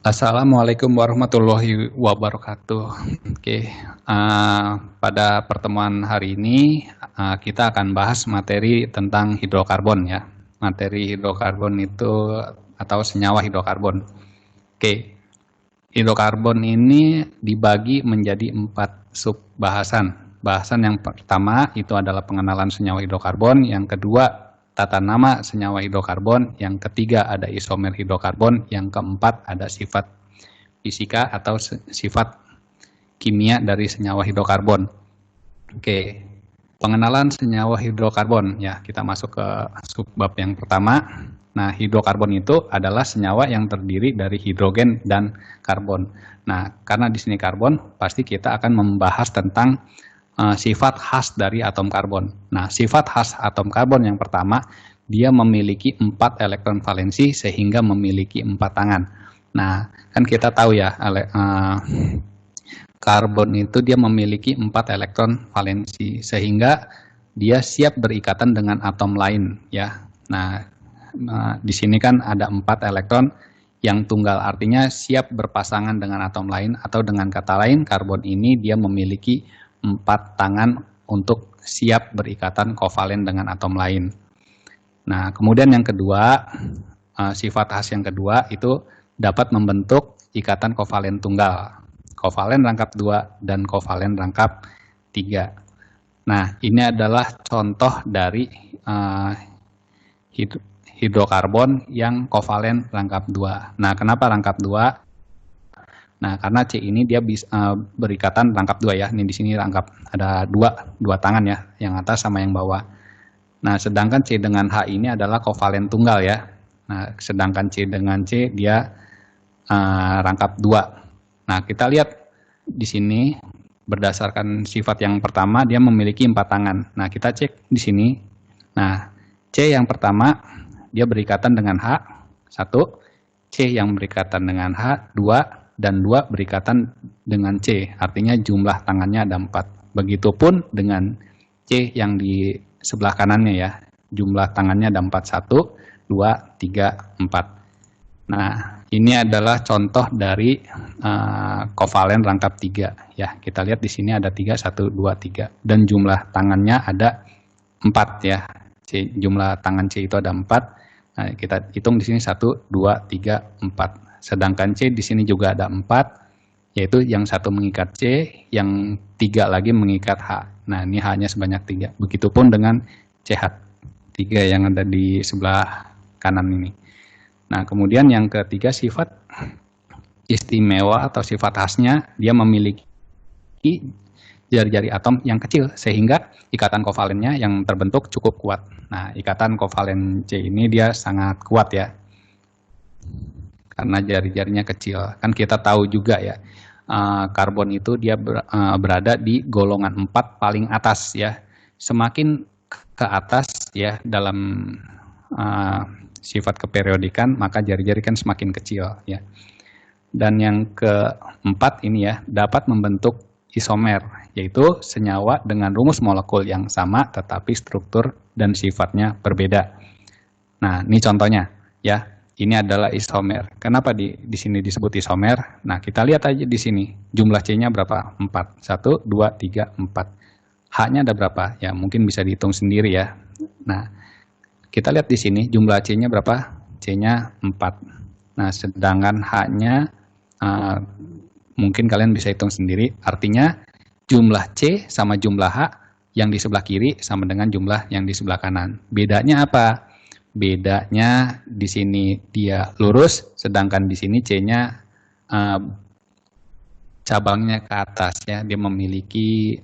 Assalamualaikum warahmatullahi wabarakatuh. Oke, pada pertemuan hari ini kita akan bahas materi tentang hidrokarbon ya. Materi hidrokarbon itu atau senyawa hidrokarbon. Oke, hidrokarbon ini dibagi menjadi 4 sub-bahasan. Bahasan yang pertama itu adalah pengenalan senyawa hidrokarbon, yang kedua tata nama senyawa hidrokarbon, yang ketiga ada isomer hidrokarbon, yang keempat ada sifat fisika atau sifat kimia dari senyawa hidrokarbon. Oke, pengenalan senyawa hidrokarbon ya, kita masuk ke subbab yang pertama. Nah, hidrokarbon itu adalah senyawa yang terdiri dari hidrogen dan karbon. Nah, karena di sini karbon, pasti kita akan membahas tentang sifat khas dari atom karbon. Nah, sifat khas atom karbon yang pertama, dia memiliki 4 elektron valensi sehingga memiliki 4 tangan. Nah, kan kita tahu ya, karbon itu dia memiliki 4 elektron valensi sehingga dia siap berikatan dengan atom lain ya. Nah, di sini kan ada 4 elektron yang tunggal, artinya siap berpasangan dengan atom lain, atau dengan kata lain karbon ini dia memiliki 4 tangan untuk siap berikatan kovalen dengan atom lain. Nah, kemudian yang kedua, sifat khas yang kedua itu dapat membentuk ikatan kovalen tunggal, kovalen rangkap 2 dan kovalen rangkap 3. Nah, ini adalah contoh dari hidrokarbon yang kovalen rangkap 2. Nah, kenapa rangkap 2? Nah, karena C ini dia bisa berikatan rangkap 2 ya. Ini di sini rangkap ada dua tangan ya, yang atas sama yang bawah. Nah, sedangkan C dengan H ini adalah kovalen tunggal ya. Nah, sedangkan C dengan C dia rangkap 2. Nah, kita lihat di sini berdasarkan sifat yang pertama dia memiliki 4 tangan. Nah, kita cek di sini. Nah, C yang pertama dia berikatan dengan H 1, C yang berikatan dengan H 2, dan 2 berikatan dengan C, artinya jumlah tangannya ada 4. Begitupun dengan C yang di sebelah kanannya ya, jumlah tangannya ada 4, 1, 2, 3, 4. Nah, ini adalah contoh dari kovalen rangkap 3 ya. Kita lihat di sini ada 3, 1, 2, 3, dan jumlah tangannya ada 4 ya. Jumlah tangan C itu ada 4. Nah, kita hitung di sini 1, 2, 3, 4. Sedangkan C di sini juga ada 4, yaitu yang 1 mengikat C, yang 3 lagi mengikat H. Nah, ini H-nya sebanyak 3. Begitupun dengan CH 3 yang ada di sebelah kanan ini. Nah, kemudian yang ketiga sifat istimewa atau sifat khasnya, dia memiliki jari-jari atom yang kecil sehingga ikatan kovalennya yang terbentuk cukup kuat. Nah, ikatan kovalen C ini dia sangat kuat ya, karena jari-jarinya kecil. Kan kita tahu juga ya, karbon itu dia berada di golongan 4 paling atas ya. Semakin ke atas ya dalam sifat keperiodikan, maka jari-jari kan semakin kecil ya. Dan yang keempat ini ya, dapat membentuk isomer, yaitu senyawa dengan rumus molekul yang sama tetapi struktur dan sifatnya berbeda. Nah, ini contohnya ya. Ini adalah isomer. Kenapa di sini disebut isomer? Nah, kita lihat aja di sini. Jumlah C-nya berapa? 4. 1, 2, 3, 4. H-nya ada berapa? Ya, mungkin bisa dihitung sendiri ya. Nah, kita lihat di sini jumlah C-nya berapa? C-nya 4. Nah, sedangkan H-nya mungkin kalian bisa hitung sendiri. Artinya jumlah C sama jumlah H yang di sebelah kiri sama dengan jumlah yang di sebelah kanan. Bedanya apa? Bedanya di sini dia lurus, sedangkan di sini C-nya cabangnya ke atas ya, dia memiliki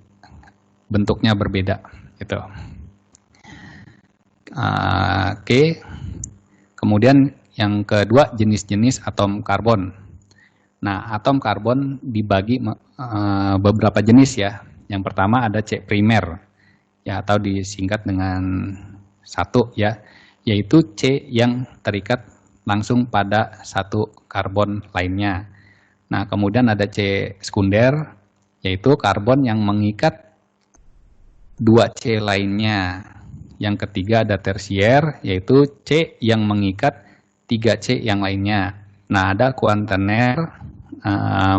bentuknya berbeda gitu. Oke. Kemudian yang kedua jenis-jenis atom karbon. Nah, atom karbon dibagi beberapa jenis ya. Yang pertama ada C primer ya, atau disingkat dengan 1 ya, yaitu C yang terikat langsung pada satu karbon lainnya. Nah, kemudian ada C sekunder, yaitu karbon yang mengikat 2 C lainnya. Yang ketiga ada tersier, yaitu C yang mengikat 3 C yang lainnya. Nah, ada kuaterner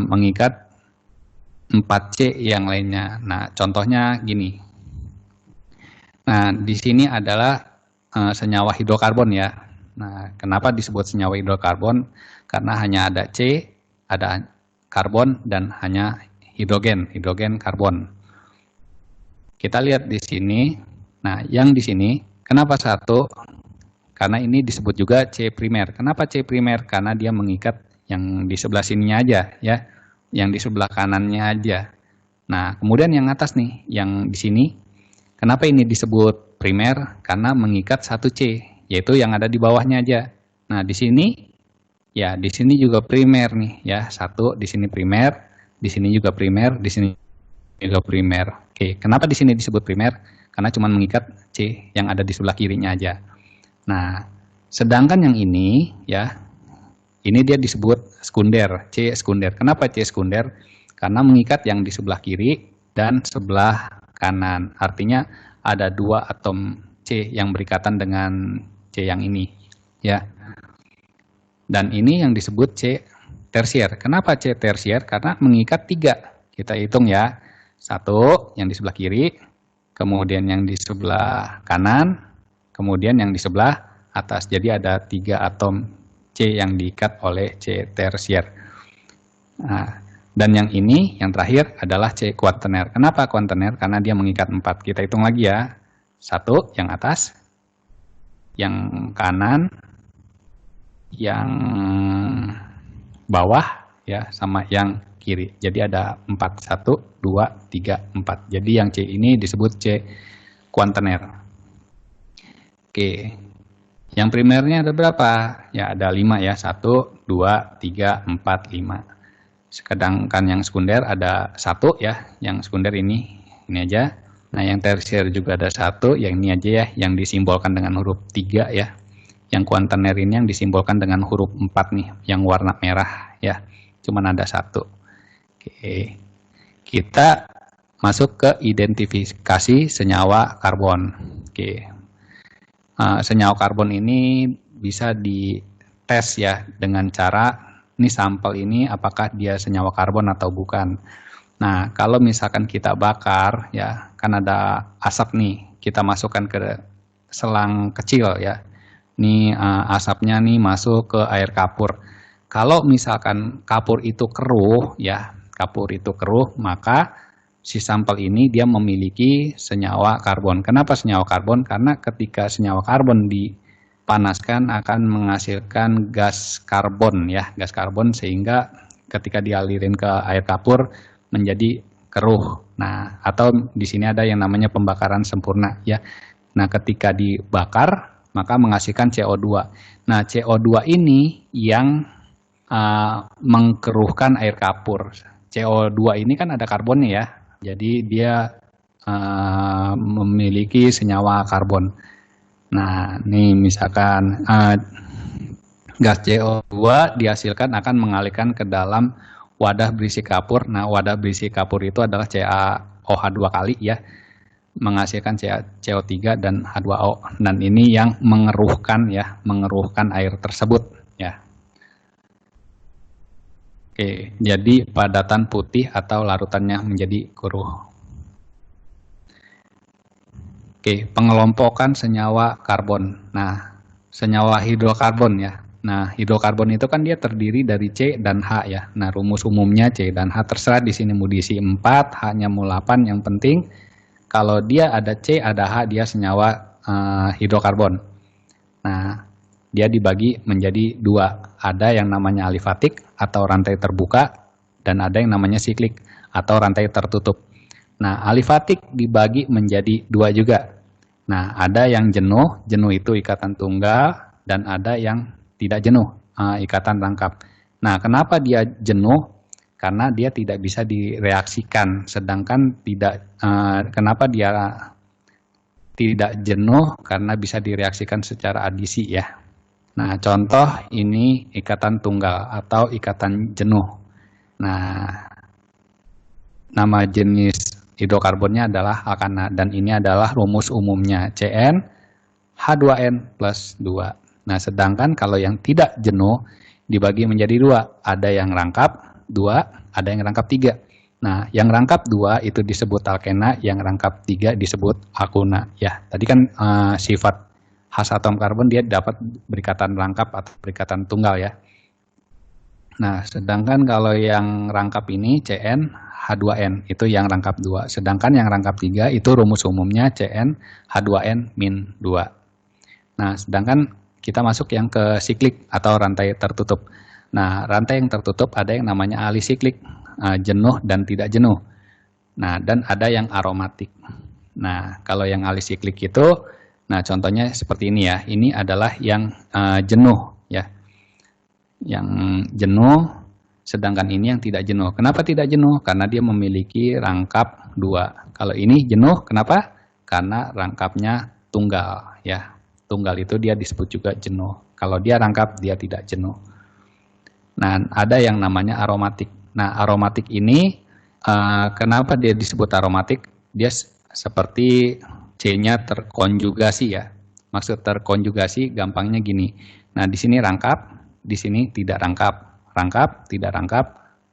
mengikat 4C yang lainnya. Nah, contohnya gini. Nah, di sini adalah senyawa hidrokarbon ya. Nah, kenapa disebut senyawa hidrokarbon? Karena hanya ada C, ada karbon, dan hanya hidrogen karbon. Kita lihat di sini. Nah, yang di sini, kenapa satu? Karena ini disebut juga C primer. Kenapa C primer? Karena dia mengikat yang di sebelah sininya aja ya. Yang di sebelah kanannya aja. Nah, kemudian yang atas nih, yang di sini, kenapa ini disebut primer? Karena mengikat satu C, yaitu yang ada di bawahnya aja. Nah, di sini, ya di sini juga primer nih, ya satu di sini primer, di sini juga primer, di sini juga primer. Oke, kenapa di sini disebut primer? Karena cuma mengikat C yang ada di sebelah kirinya aja. Nah, sedangkan yang ini, ya. Ini dia disebut sekunder, C sekunder. Kenapa C sekunder? Karena mengikat yang di sebelah kiri dan sebelah kanan. Artinya ada dua atom C yang berikatan dengan C yang ini. Ya. Dan ini yang disebut C tersier. Kenapa C tersier? Karena mengikat 3. Kita hitung ya. 1 yang di sebelah kiri, kemudian yang di sebelah kanan, kemudian yang di sebelah atas. Jadi ada 3 atom C yang diikat oleh C tersier. Nah, dan yang ini, yang terakhir adalah C kuaterner. Kenapa kuaterner? Karena dia mengikat 4. Kita hitung lagi ya. 1 yang atas, yang kanan, yang bawah, ya, sama yang kiri. Jadi ada 4. 1, 2, 3, 4. Jadi yang C ini disebut C kuaterner. Oke. Yang primernya ada berapa? Ya ada 5 ya. 1, 2, 3, 4, 5. Sedangkan yang sekunder ada 1 ya. Yang sekunder ini aja. Nah yang tersier juga ada 1. Yang ini aja ya. Yang disimbolkan dengan huruf 3 ya. Yang kuaterner ini yang disimbolkan dengan huruf 4 nih. Yang warna merah ya. Cuman ada 1. Oke. Kita masuk ke identifikasi senyawa karbon. Oke. Senyawa karbon ini bisa dites ya dengan cara ini sampel ini apakah dia senyawa karbon atau bukan. Nah, kalau misalkan kita bakar ya, kan ada asap nih, kita masukkan ke selang kecil ya. Ini asapnya nih masuk ke air kapur. Kalau misalkan kapur itu keruh ya, maka si sampel ini dia memiliki senyawa karbon. Kenapa senyawa karbon? Karena ketika senyawa karbon dipanaskan akan menghasilkan gas karbon ya, gas karbon sehingga ketika dialirin ke air kapur menjadi keruh. Nah, atau di sini ada yang namanya pembakaran sempurna ya. Nah, ketika dibakar maka menghasilkan CO2. Nah, CO2 ini yang mengkeruhkan air kapur. CO2 ini kan ada karbonnya ya. Jadi dia memiliki senyawa karbon. Nah, nih misalkan gas CO2 dihasilkan akan mengalirkan ke dalam wadah berisi kapur. Nah, wadah berisi kapur itu adalah CaOH 2 kali ya. Menghasilkan CO3 dan H2O. Dan ini yang mengeruhkan air tersebut ya. Oke, jadi padatan putih atau larutannya menjadi keruh. Oke, pengelompokan senyawa karbon. Nah, senyawa hidrokarbon ya. Nah, hidrokarbon itu kan dia terdiri dari C dan H ya. Nah, rumus umumnya C dan H terserah di sini mau diisi 4, H-nya mau 8. Yang penting kalau dia ada C, ada H, dia senyawa hidrokarbon. Nah, dia dibagi menjadi 2. Ada yang namanya alifatik atau rantai terbuka dan ada yang namanya siklik atau rantai tertutup. Nah, alifatik dibagi menjadi 2 juga. Nah, ada yang jenuh itu ikatan tunggal dan ada yang tidak jenuh, ikatan rangkap. Nah, kenapa dia jenuh? Karena dia tidak bisa direaksikan. Sedangkan kenapa dia tidak jenuh? Karena bisa direaksikan secara adisi ya. Nah, contoh ini ikatan tunggal atau ikatan jenuh. Nah, nama jenis hidrokarbonnya adalah alkana dan ini adalah rumus umumnya CN H2N plus 2. Nah, sedangkan kalau yang tidak jenuh dibagi menjadi dua. Ada yang rangkap 2, ada yang rangkap 3. Nah, yang rangkap 2 itu disebut alkena, yang rangkap 3 disebut alkuna. Ya, tadi kan sifat khas atom karbon dia dapat berikatan rangkap atau berikatan tunggal ya. Nah, sedangkan kalau yang rangkap ini Cn H2n itu yang rangkap 2. Sedangkan yang rangkap 3 itu rumus umumnya Cn H2n-2. Nah, sedangkan kita masuk yang ke siklik atau rantai tertutup. Nah, rantai yang tertutup ada yang namanya alisiklik, jenuh dan tidak jenuh. Nah, dan ada yang aromatik. Nah, kalau yang alisiklik itu, nah contohnya seperti ini ya. Ini adalah yang jenuh ya. Yang jenuh, sedangkan ini yang tidak jenuh. Kenapa tidak jenuh? Karena dia memiliki rangkap 2. Kalau ini jenuh, kenapa? Karena rangkapnya tunggal ya. Tunggal itu dia disebut juga jenuh. Kalau dia rangkap, dia tidak jenuh. Nah, ada yang namanya aromatik. Nah, aromatik ini kenapa dia disebut aromatik? Dia seperti C-nya terkonjugasi ya. Maksud terkonjugasi gampangnya gini. Nah, di sini rangkap, di sini tidak rangkap, rangkap, tidak rangkap,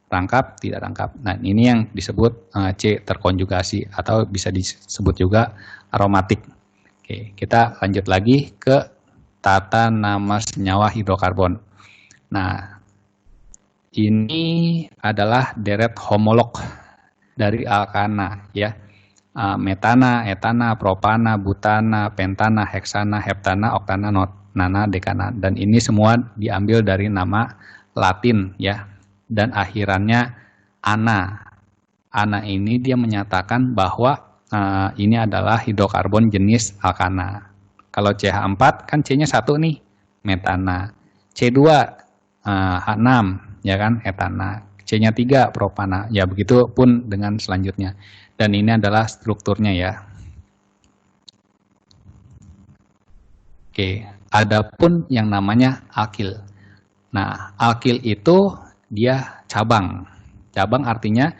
rangkap, tidak rangkap. Nah, ini yang disebut C terkonjugasi atau bisa disebut juga aromatik. Oke, kita lanjut lagi ke tata nama senyawa hidrokarbon. Nah, ini adalah deret homolog dari alkana ya. Metana, etana, propana, butana, pentana, heksana, heptana, oktana, nana, dekana, dan ini semua diambil dari nama Latin ya, dan akhirannya ana. Ana ini dia menyatakan bahwa ini adalah hidrokarbon jenis alkana. Kalau CH4 kan C-nya 1 nih, metana. C2 H6 ya kan, etana. C-nya 3 propana. Ya begitu pun dengan selanjutnya. Dan ini adalah strukturnya ya. Oke, adapun yang namanya alkil. Nah, alkil itu dia cabang. Cabang artinya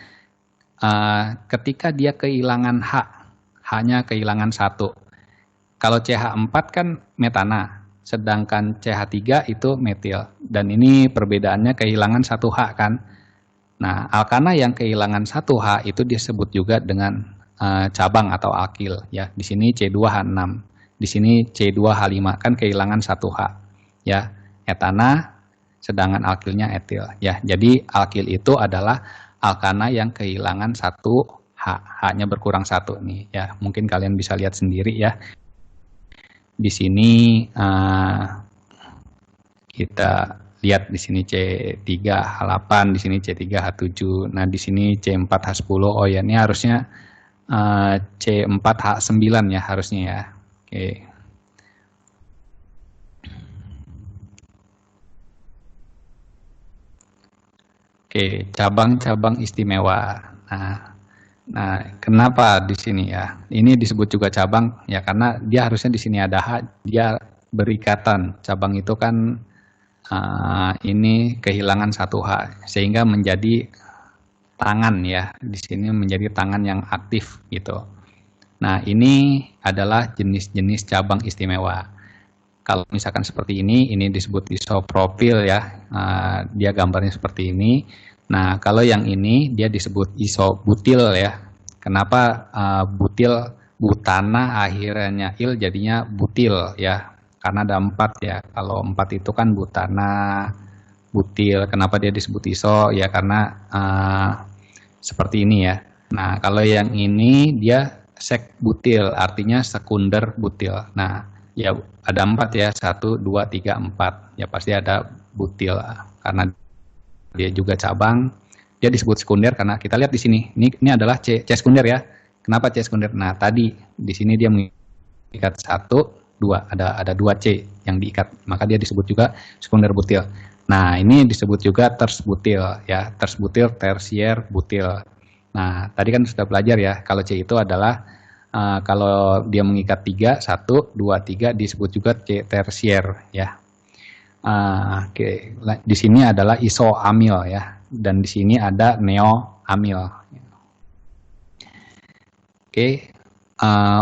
ketika dia kehilangan H, H-nya kehilangan 1. Kalau CH4 kan metana, sedangkan CH3 itu metil. Dan ini perbedaannya kehilangan 1 H kan. Nah, alkana yang kehilangan 1 H itu disebut juga dengan cabang atau alkil ya. Di sini C2H6. Di sini C2H5 kan kehilangan 1 H ya, etana, sedangkan alkilnya etil ya. Jadi alkil itu adalah alkana yang kehilangan 1 H, H-nya berkurang 1 nih ya. Mungkin kalian bisa lihat sendiri ya. Di sini kita lihat di sini C3H8, di sini C3H7. Nah, di sini C4H10. Oh ya, ini harusnya C4H9 ya harusnya ya. Oke. Oke, cabang-cabang istimewa. Nah, kenapa di sini ya? Ini disebut juga cabang ya karena dia harusnya di sini ada H, dia berikatan. Cabang itu kan ini kehilangan 1 H sehingga menjadi tangan ya. Di sini menjadi tangan yang aktif gitu. Nah, ini adalah jenis-jenis cabang istimewa. Kalau misalkan seperti ini disebut isopropil ya. Dia gambarnya seperti ini. Nah, kalau yang ini dia disebut isobutil ya. Kenapa butil, butana akhirnya il jadinya butil ya. Karena ada 4 ya. Kalau 4 itu kan butana, butil. Kenapa dia disebut iso? Ya karena seperti ini ya. Nah, kalau yang ini dia sek butil, artinya sekunder butil. Nah, ya ada 4 ya, 1, 2, 3, 4. Ya pasti ada butil karena dia juga cabang. Dia disebut sekunder karena kita lihat di sini. Ini adalah C sekunder ya. Kenapa C sekunder? Nah, tadi di sini dia mengikat 1, 2, ada 2 C yang diikat. Maka dia disebut juga sekunder butil. Nah, ini disebut juga ters butil ya, ters butil, tersier butil. Nah, tadi kan sudah belajar ya, kalau C itu adalah kalau dia mengikat 3, 1, 2, 3 disebut juga C tersier ya. Oke, di sini adalah isoamil ya, dan di sini ada neoamil. Oke,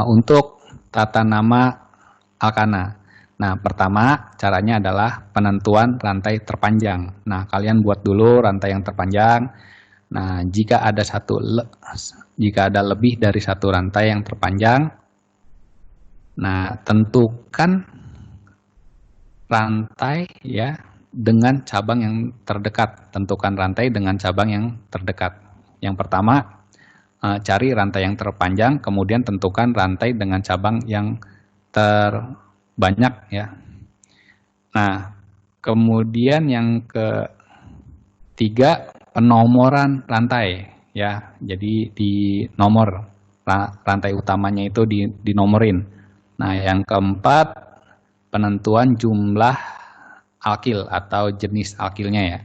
untuk tata nama alkana. Nah, pertama caranya adalah penentuan rantai terpanjang. Nah, kalian buat dulu rantai yang terpanjang. Nah, jika ada lebih dari satu rantai yang terpanjang, nah tentukan rantai ya dengan cabang yang terdekat. Tentukan rantai dengan cabang yang terdekat. Yang pertama, cari rantai yang terpanjang, kemudian tentukan rantai dengan cabang yang terbanyak ya. Nah, kemudian yang ketiga, penomoran rantai ya. Jadi di nomor rantai utamanya itu dinomorin. Nah, yang keempat, penentuan jumlah alkil atau jenis alkilnya ya.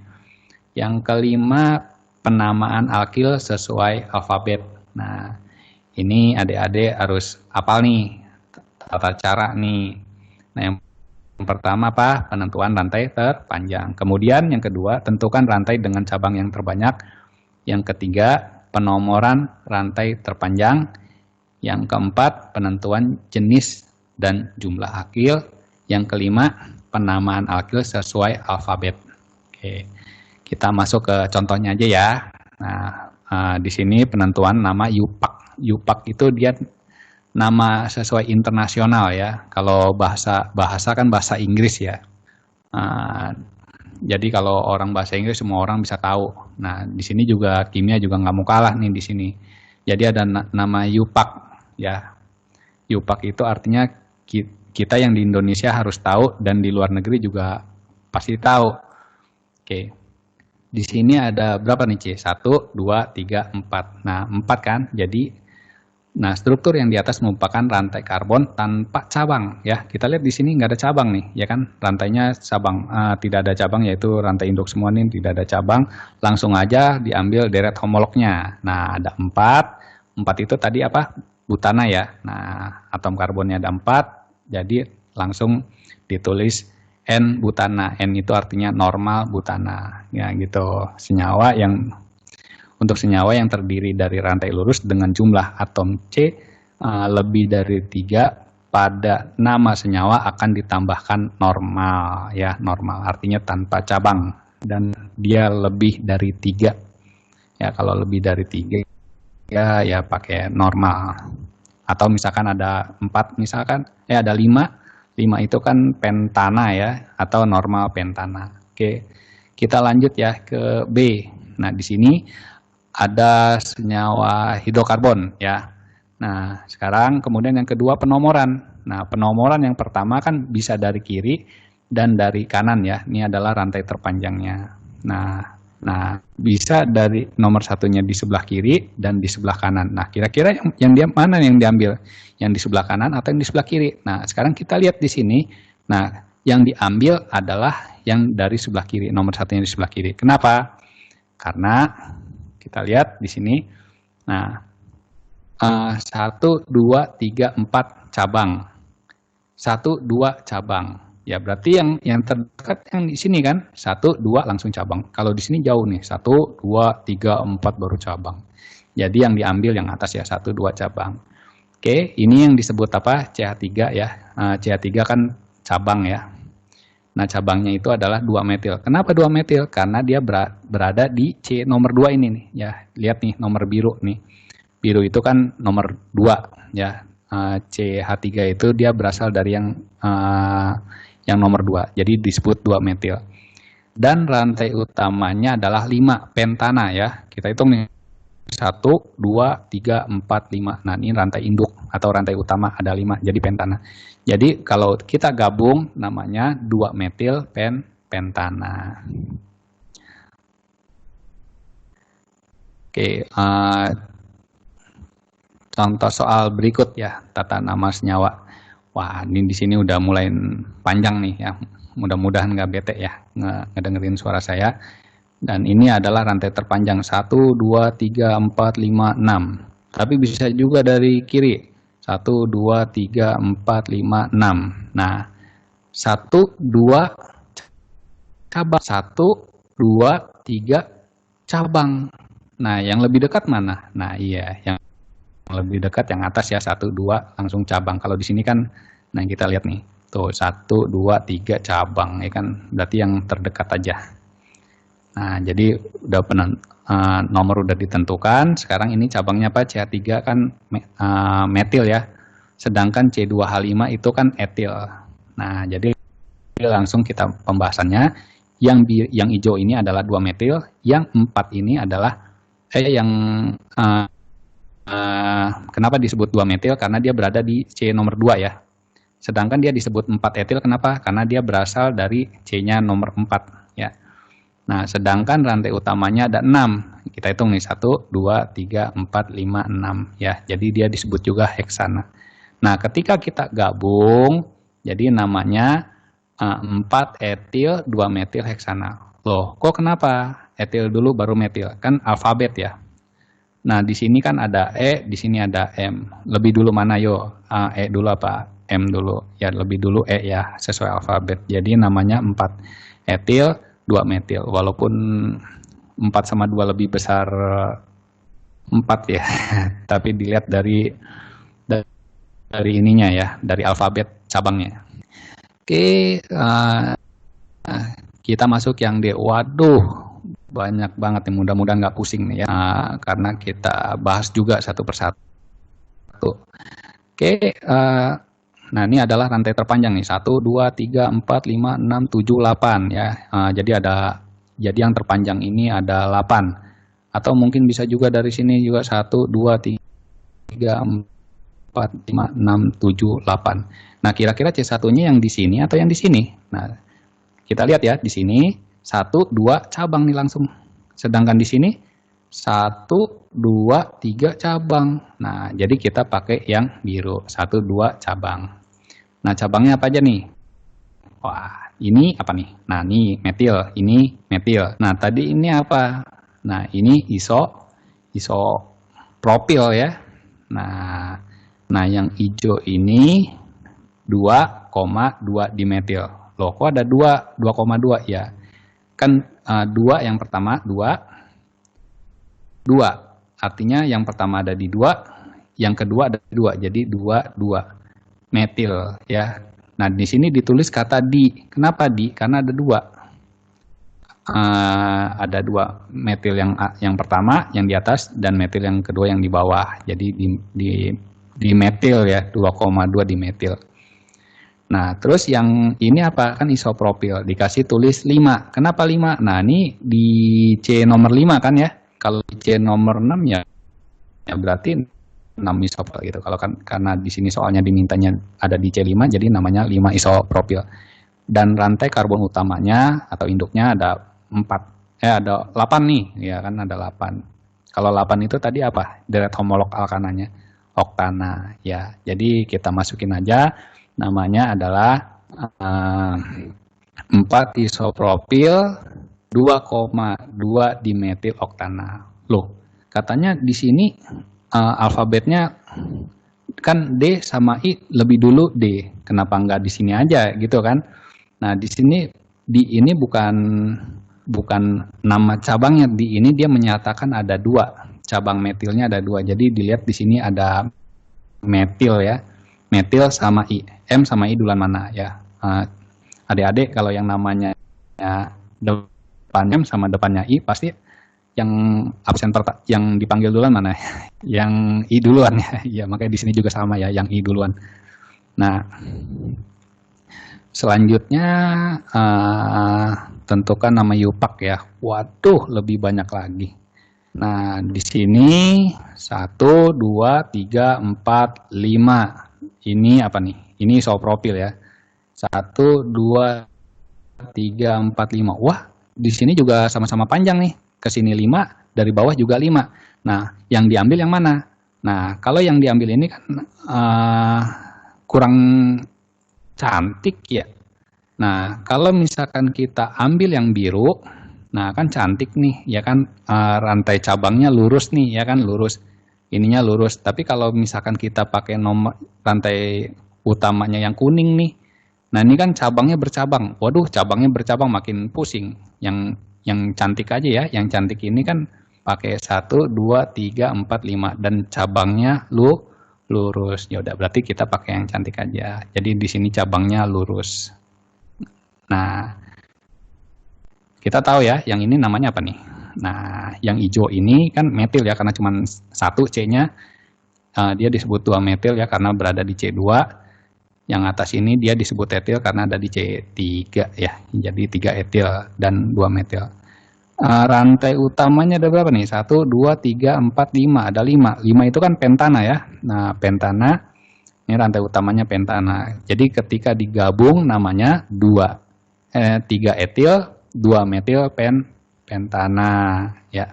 Yang kelima, penamaan alkil sesuai alfabet. Nah, ini adik-adik harus hafal nih tata cara nih. Nah, yang pertama apa? Penentuan rantai terpanjang. Kemudian yang kedua, tentukan rantai dengan cabang yang terbanyak. Yang ketiga, penomoran rantai terpanjang. Yang keempat, penentuan jenis dan jumlah alkil. Yang kelima, penamaan alkil sesuai alfabet. Oke, kita masuk ke contohnya aja ya. Nah, di sini penentuan nama Yupak. Yupak itu dia nama sesuai internasional ya. Kalau bahasa kan bahasa Inggris ya. Jadi kalau orang bahasa Inggris semua orang bisa tahu. Nah, di sini juga kimia juga nggak mau kalah nih di sini. Jadi ada nama Yupak ya. Yupak itu artinya kita yang di Indonesia harus tahu dan di luar negeri juga pasti tahu. Oke. Di sini ada berapa nih, C? 1, 2, 3, 4. Nah, 4 kan? Jadi struktur yang di atas merupakan rantai karbon tanpa cabang ya. Kita lihat di sini nggak ada cabang nih, ya kan? Rantainya cabang, tidak ada cabang, yaitu rantai induk semua nih tidak ada cabang. Langsung aja diambil deret homolognya. Nah, ada 4. 4 itu tadi apa? Butana ya. Nah, atom karbonnya ada 4. Jadi langsung ditulis N butana. N itu artinya normal butana. Ya gitu. Untuk senyawa yang terdiri dari rantai lurus dengan jumlah atom C lebih dari 3, pada nama senyawa akan ditambahkan normal ya, normal artinya tanpa cabang, dan dia lebih dari 3 ya. Kalau lebih dari 3 ya pakai normal. Atau misalkan ada 4, misalkan ada 5 itu kan pentana ya, atau normal pentana. Oke, kita lanjut ya ke B. Nah, di sini ada senyawa hidrokarbon ya. Nah, sekarang kemudian yang kedua penomoran. Nah, penomoran yang pertama kan bisa dari kiri dan dari kanan ya. Ini adalah rantai terpanjangnya. Nah, bisa dari nomor satunya di sebelah kiri dan di sebelah kanan. Nah, kira-kira mana yang diambil? Yang di sebelah kanan atau yang di sebelah kiri? Nah, sekarang kita lihat di sini. Nah, yang diambil adalah yang dari sebelah kiri, nomor satunya di sebelah kiri. Kenapa? Karena kita lihat di sini. Nah, 1, 2, 3, 4 cabang. 1, 2 cabang. Ya berarti yang terdekat yang di sini kan 1, 2 langsung cabang. Kalau di sini jauh nih 1, 2, 3, 4 baru cabang. Jadi yang diambil yang atas ya 1, 2 cabang. Oke, ini yang disebut apa? CH3 ya. CH3 kan cabang ya. Nah, cabangnya itu adalah 2-metil. Kenapa 2-metil? Karena dia berada di C nomor 2 ini nih ya. Lihat nih nomor biru nih. Biru itu kan nomor 2 ya. CH3 itu dia berasal dari yang nomor 2. Jadi disebut 2-metil. Dan rantai utamanya adalah 5 pentana ya. Kita hitung nih. 1, 2, 3, 4, 5. Nah, ini rantai induk atau rantai utama ada 5, jadi pentana. Jadi kalau kita gabung namanya 2-metil pentana. Oke, contoh soal berikut ya, tata nama senyawa. Wah, ini di sini udah mulai panjang nih ya. Mudah-mudahan nggak bete ya ngedengerin suara saya. Dan ini adalah rantai terpanjang 1, 2, 3, 4, 5, 6. Tapi bisa juga dari kiri. 1, 2, 3, 4, 5, 6. Nah, 1, 2 cabang. 1, 2, 3 cabang. Nah, yang lebih dekat mana? Nah, iya, yang lebih dekat yang atas ya, 1, 2 langsung cabang. Kalau di sini kan, nah kita lihat nih. Tuh 1, 2, 3 cabang ya kan. Berarti yang terdekat aja. Nah, jadi udah nomor udah ditentukan. Sekarang ini cabangnya apa? CH3 kan metil ya. Sedangkan C2H5 itu kan etil. Nah, jadi langsung kita pembahasannya. Yang hijau ini adalah 2 metil, yang 4 ini adalah kenapa disebut 2 metil? Karena dia berada di C nomor 2 ya. Sedangkan dia disebut 4 etil kenapa? Karena dia berasal dari C-nya nomor 4 ya. Nah, sedangkan rantai utamanya ada 6. Kita hitung nih 1, 2, 3, 4, 5, 6 ya. Jadi dia disebut juga heksana. Nah, ketika kita gabung jadi namanya 4 etil 2 metil heksana. Loh, kok kenapa? Etil dulu baru metil. Kan alfabet ya. Nah, di sini kan ada E, di sini ada M. Lebih dulu mana yo? E dulu apa? M dulu. Ya, lebih dulu E ya, sesuai alfabet. Jadi namanya 4 etil 2 metil. Walaupun 4 sama 2 lebih besar 4 ya. Tapi dilihat dari ininya ya, dari alfabet cabangnya. Oke, kita masuk yang D. Waduh, banyak banget nih. Mudah-mudahan nggak pusing nih ya, karena kita bahas juga satu persatu. Oke, nah ini adalah rantai terpanjang nih. 1, 2, 3, 4, 5, 6, 7, 8 ya. Jadi yang terpanjang ini ada 8. Atau mungkin bisa juga dari sini juga 1, 2, 3, 4, 5, 6, 7, 8. Nah, kira-kira C1-nya yang di sini atau yang di sini? Nah, kita lihat ya, di sini 1, 2 cabang nih langsung. Sedangkan di sini 1, 2, 3 cabang. Nah, jadi kita pakai yang biru. 1, 2 cabang. Nah, cabangnya apa aja nih? Wah, ini apa nih? Nah, ini metil, ini metil. Nah, tadi ini apa? Nah, ini isopropil ya. Nah, yang hijau ini 2,2 dimetil. Loh, kok ada 2,2 ya? Kan 2 yang pertama 2. Artinya yang pertama ada di 2, yang kedua ada di 2. Jadi 2 metil ya. Nah, di sini ditulis kata di. Kenapa di? Karena ada 2. Ada 2 metil yang pertama yang di atas dan metil yang kedua yang di bawah. Jadi di metil ya, 2,2 dimetil. Nah, terus yang ini apa? Kan isopropil, dikasih tulis 5. Kenapa 5? Nah, ini di C nomor 5 kan ya. Kalau di C nomor 6 ya berarti 6 isopropil gitu. Kalau kan karena di sini soalnya dimintanya ada di C5 jadi namanya 5 isopropil. Dan rantai karbon utamanya atau induknya ada 4. Ada 8 nih, ya kan ada 8. Kalau 8 itu tadi apa? Deret homolog alkananya, oktana ya. Jadi kita masukin aja. Namanya adalah 4 isopropil 2,2 dimetil oktana. Loh, katanya di sini alfabetnya kan D sama I lebih dulu D. Kenapa nggak di sini aja gitu kan? Nah, di sini ini bukan nama cabangnya. Di ini dia menyatakan ada 2. Cabang metilnya ada 2. Jadi dilihat di sini ada metil ya. Metil sama I. M sama I duluan mana ya? Adik-adik kalau yang namanya depan M sama depannya I pasti yang absen yang dipanggil duluan mana? Yang I duluan ya. Ya, makanya di sini juga sama ya, yang I duluan. Nah, selanjutnya tentukan nama yupak ya. Waduh, lebih banyak lagi. Nah, di sini 1, 2, 3, 4, 5. Ini apa nih? Ini isopropil ya. 1, 2, 3, 4, 5. Wah, di sini juga sama-sama panjang nih. Ke sini 5, dari bawah juga 5. Nah, yang diambil yang mana? Nah, kalau yang diambil ini kan kurang cantik ya. Nah, kalau misalkan kita ambil yang biru, nah kan cantik nih, ya kan rantai cabangnya lurus nih, ya kan lurus. Ininya lurus. Tapi kalau misalkan kita pakai nomor rantai utamanya yang kuning nih, nah ini kan cabangnya bercabang. Waduh, cabangnya bercabang makin pusing. Yang cantik aja ya, yang cantik ini kan pakai 1, 2, 3, 4, 5 dan cabangnya lurus. Ya udah, berarti kita pakai yang cantik aja. Jadi di sini cabangnya lurus. Nah, kita tahu ya, yang ini namanya apa nih? Nah, yang hijau ini kan metil ya, karena cuma satu C-nya. Dia disebut 2 metil ya, karena berada di C2. Yang atas ini dia disebut etil karena ada di C3 ya. Jadi 3 etil dan 2 metil. Rantai utamanya ada berapa nih? 1, 2, 3, 4, 5. Ada 5. 5 itu kan pentana ya. Nah, pentana, ini rantai utamanya pentana. Jadi ketika digabung namanya 3 etil, 2 metil pentana ya.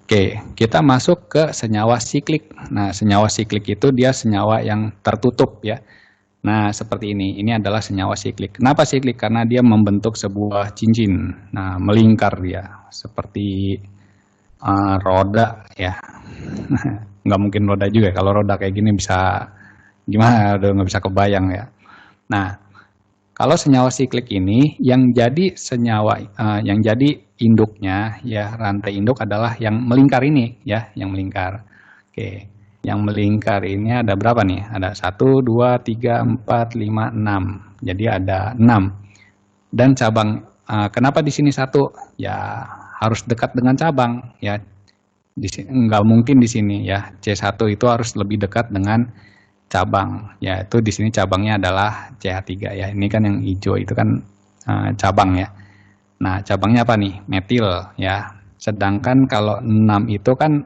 Oke, kita masuk ke senyawa siklik. Nah, senyawa siklik itu dia senyawa yang tertutup ya. Nah, seperti ini. Ini adalah senyawa siklik. Kenapa siklik? Karena dia membentuk sebuah cincin. Nah, melingkar dia. Seperti roda ya. Nggak mungkin roda juga. Kalau roda kayak gini bisa gimana? Udah nggak bisa kebayang ya. Nah, kalau senyawa siklik ini yang jadi senyawa yang jadi induknya ya, rantai induk adalah yang melingkar ini ya, yang melingkar. Oke. Yang melingkar ini ada berapa nih? Ada 1 2 3 4 5 6. Jadi ada 6. Dan cabang kenapa di sini 1? Ya, harus dekat dengan cabang ya. Di sini enggak mungkin di sini ya. C1 itu harus lebih dekat dengan cabang, yaitu di sini cabangnya adalah CH3 ya. Ini kan yang hijau itu kan cabang ya. Nah, cabangnya apa nih? Metil ya. Sedangkan kalau 6 itu kan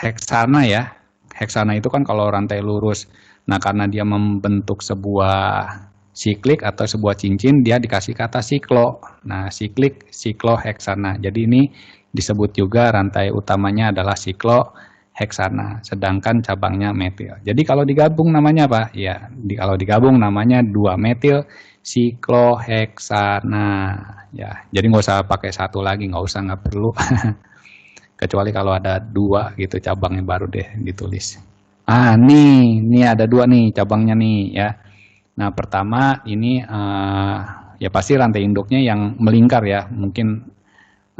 heksana ya. Heksana itu kan kalau rantai lurus. Nah, karena dia membentuk sebuah siklik atau sebuah cincin, dia dikasih kata siklo. Nah, siklik, sikloheksana. Jadi ini disebut juga rantai utamanya adalah siklo heksana, sedangkan cabangnya metil. Jadi kalau digabung namanya apa? Ya, kalau digabung namanya 2 metil sikloheksana. Ya, jadi nggak usah pakai 1 lagi, nggak perlu. Kecuali kalau ada 2 gitu cabangnya baru deh ditulis. Nih ada 2 nih cabangnya nih ya. Nah, pertama ini ya pasti rantai induknya yang melingkar ya. Mungkin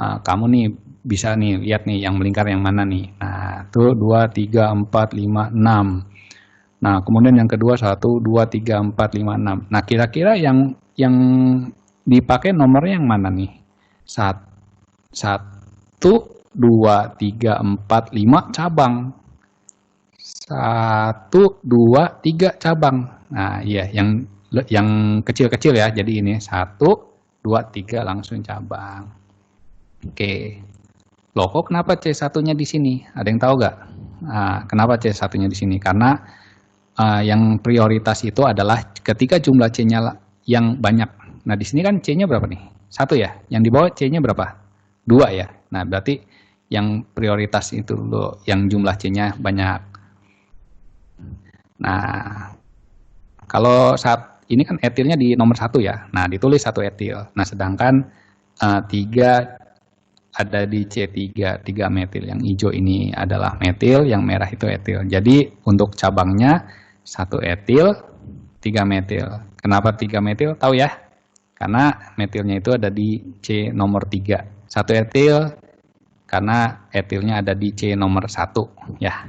kamu nih bisa nih lihat nih yang melingkar yang mana nih. Nah, tuh 2 3 4 5 6. Nah, kemudian yang kedua 1 2 3 4 5 6. Nah, kira-kira yang dipakai nomornya yang mana nih? 1 2 3 4 5 cabang. 1 2 3 cabang. Nah, iya yang kecil-kecil ya. Jadi ini 1 2 3 langsung cabang. Oke. Loh, kok kenapa C1-nya di sini? Ada yang tahu nggak? Nah, kenapa C1-nya di sini? Karena yang prioritas itu adalah ketika jumlah C-nya yang banyak. Nah, di sini kan C-nya berapa nih? 1 ya. Yang di bawah C-nya berapa? 2 ya. Nah, berarti yang prioritas itu dulu, yang jumlah C-nya banyak. Nah, kalau saat ini kan etilnya di nomor 1 ya. Nah, ditulis 1 etil. Nah, sedangkan 3 ada di C3, 3 metil. Yang hijau ini adalah metil, yang merah itu etil. Jadi untuk cabangnya 1 etil, 3 metil. Kenapa 3 metil? Tahu ya? Karena metilnya itu ada di C nomor 3. 1 etil karena etilnya ada di C nomor 1 ya.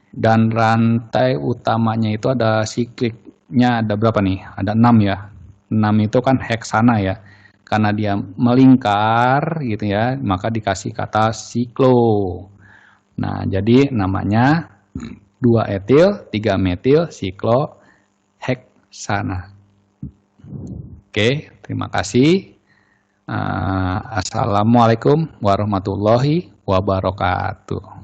Dan rantai utamanya itu ada sikliknya ada berapa nih? Ada 6 ya. 6 itu kan heksana ya. Karena dia melingkar gitu ya, maka dikasih kata siklo. Nah, jadi namanya 2 etil, 3 metil, siklo heksana. Oke, terima kasih. Assalamualaikum warahmatullahi wabarakatuh.